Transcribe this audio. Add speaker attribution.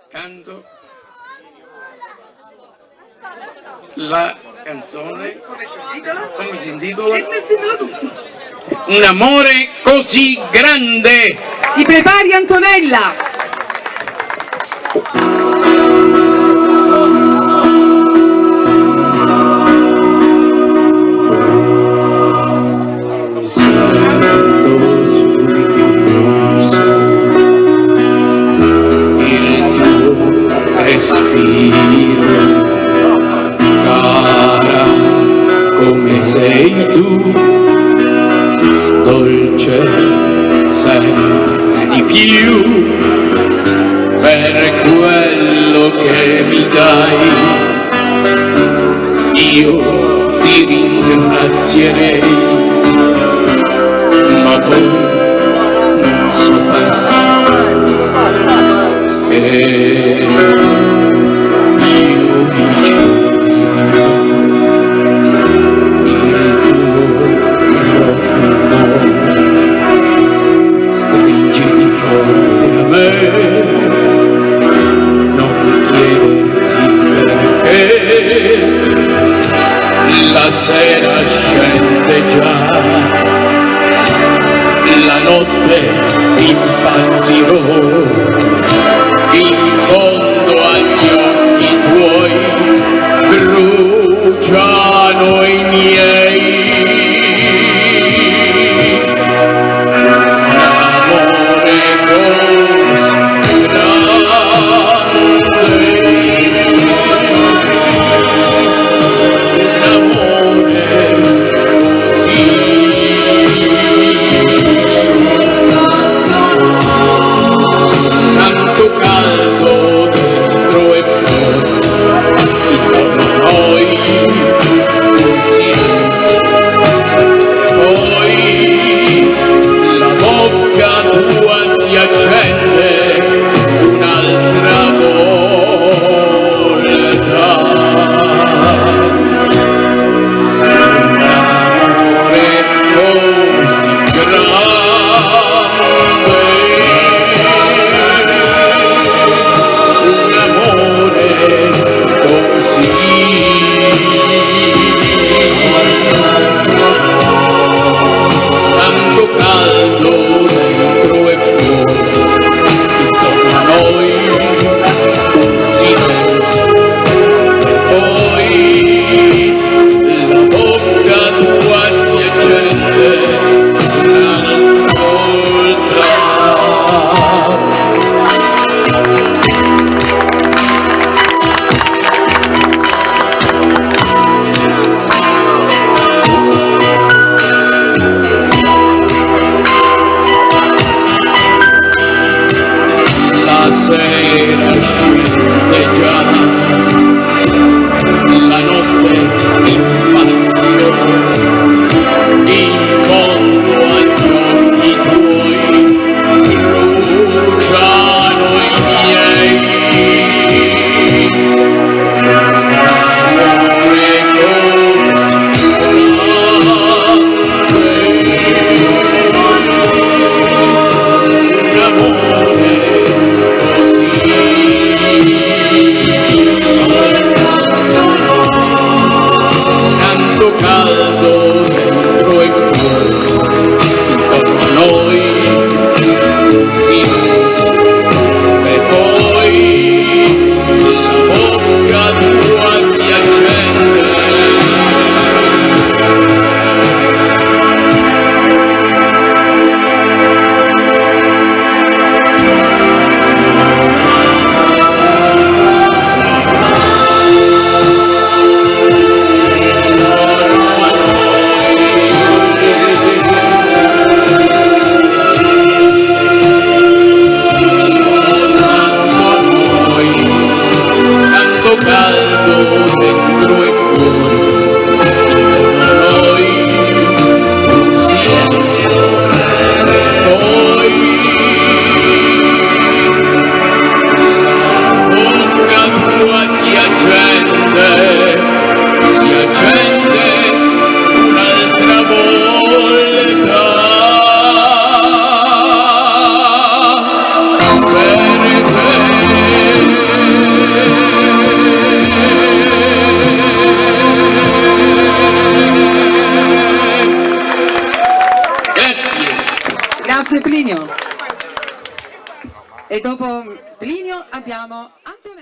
Speaker 1: canto la canzone, come si intitola? Un amore così grande.
Speaker 2: Si prepari Antonella.
Speaker 1: Respiro, cara come sei tu, dolce sempre di più, per quello che mi dai, io ti ringrazierei, ma poi non so perché. La sera scende già, la notte impazzirò, in fondo agli occhi tuoi bruciano i miei. L'amore così grande.
Speaker 2: Grazie Plinio. E dopo Plinio abbiamo Antonio.